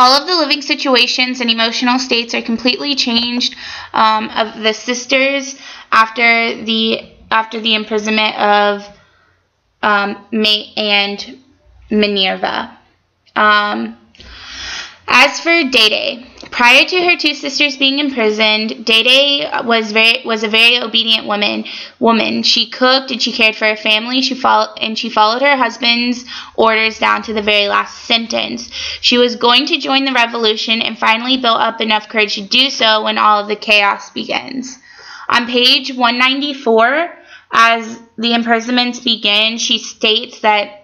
All of the living situations and emotional states are completely changed of the sisters after the imprisonment of Mate and Minerva. As for Day, prior to her two sisters being imprisoned, Day was a very obedient woman. She cooked and she cared for her family. She followed her husband's orders down to the very last sentence. She was going to join the revolution and finally built up enough courage to do so when all of the chaos begins. On page 194, as the imprisonments begin, it states that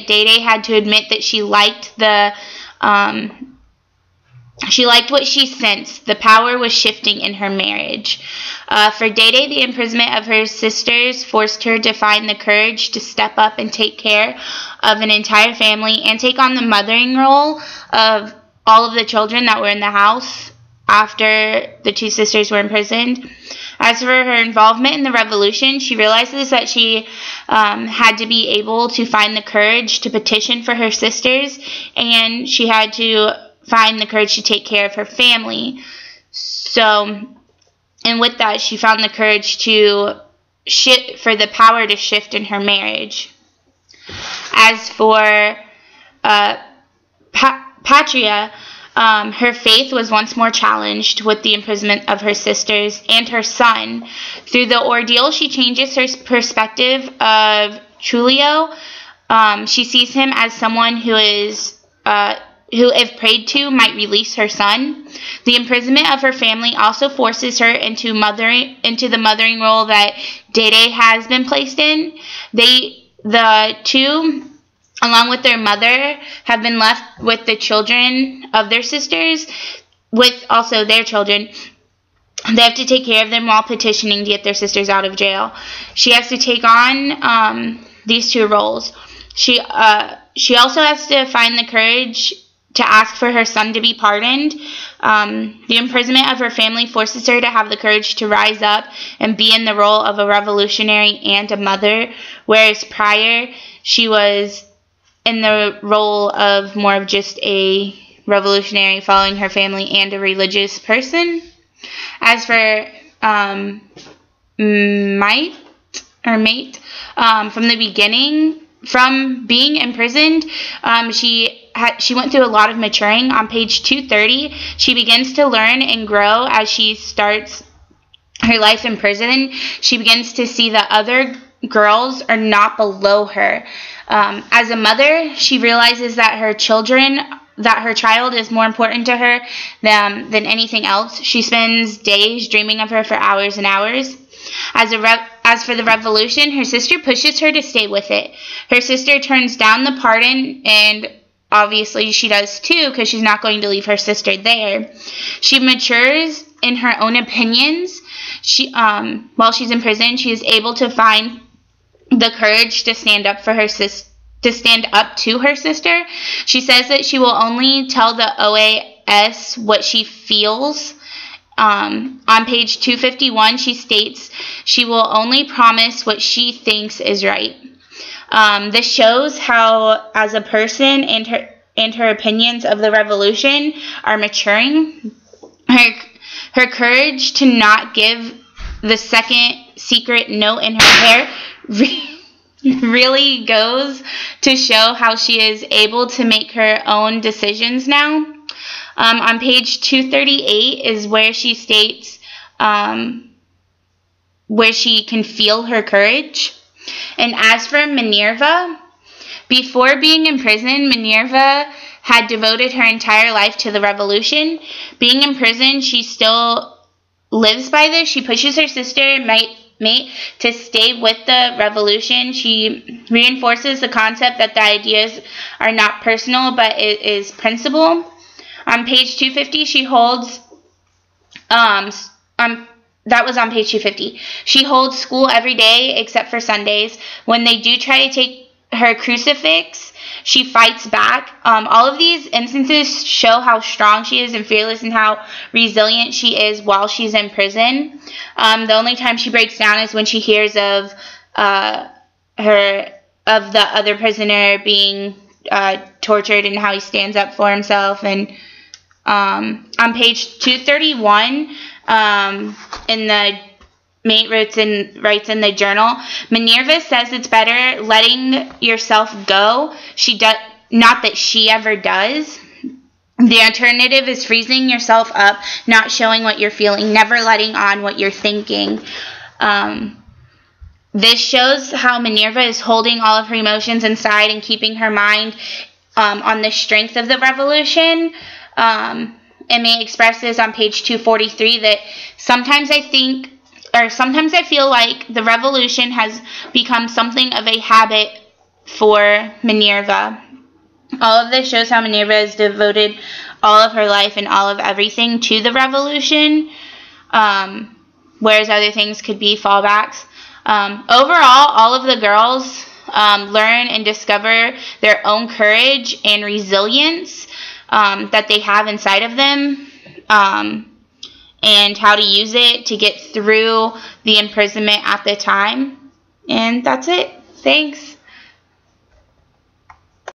Day had to admit that she liked what she sensed. The power was shifting in her marriage. For Day, the imprisonment of her sisters forced her to find the courage to step up and take care of an entire family and take on the mothering role of all of the children that were in the house after the two sisters were imprisoned. As for her involvement in the revolution, she realizes that she had to be able to find the courage to petition for her sisters, and she had to find the courage to take care of her family. And with that, she found the courage to for the power to shift in her marriage. As for Patria, her faith was once more challenged with the imprisonment of her sisters and her son. Through the ordeal, she changes her perspective of Tullio. She sees him as someone who, if prayed to, might release her son. The imprisonment of her family also forces her into the mothering role that Day has been placed in. The two, along with their mother, have been left with the children of their sisters, with also their children. They have to take care of them while petitioning to get their sisters out of jail. She has to take on these two roles. She also has to find the courage to ask for her son to be pardoned. The imprisonment of her family forces her to have the courage to rise up and be in the role of a revolutionary and a mother, whereas prior she was in the role of more of just a revolutionary following her family and a religious person. As for Mate, from the beginning, from being imprisoned, she went through a lot of maturing. On page 230, she begins to learn and grow as she starts her life in prison. She begins to see that other girls are not below her. As a mother, she realizes that her child is more important to her than anything else. She spends days dreaming of her for hours and hours. As for the revolution, her sister pushes her to stay with it. Her sister turns down the pardon, and obviously she does too, because she's not going to leave her sister there. She matures in her own opinions. While she's in prison, she is able to find the courage to stand up for her to her sister. She says that she will only tell the OAS what she feels. On page 251, she states she will only promise what she thinks is right. This shows how, as a person, and her opinions of the revolution are maturing. Her courage to not give the second secret note in her hair really goes to show how she is able to make her own decisions now. On page 238 is where she states where she can feel her courage. And as for Minerva, before being in prison, Minerva had devoted her entire life to the revolution. Being in prison, she still lives by this. She pushes her sister, Mate, to stay with the revolution. She reinforces the concept that the ideas are not personal, but it is principle. On page 250, she holds, that was on page 250. She holds school every day except for Sundays. When they do try to take her crucifix, she fights back. All of these instances show how strong she is and fearless, and how resilient she is while she's in prison. The only time she breaks down is when she hears of the other prisoner being tortured and how he stands up for himself. And on page 231, in the Mate writes in the journal, Minerva says it's better letting yourself go. Not that she ever does. The alternative is freezing yourself up, not showing what you're feeling, never letting on what you're thinking. This shows how Minerva is holding all of her emotions inside and keeping her mind on the strength of the revolution. Emma expresses on page 243 that sometimes I feel like the revolution has become something of a habit for Minerva. All of this shows how Minerva has devoted all of her life and all of everything to the revolution, whereas other things could be fallbacks. Overall, all of the girls learn and discover their own courage and resilience that they have inside of them, and how to use it to get through the imprisonment at the time. And that's it. Thanks.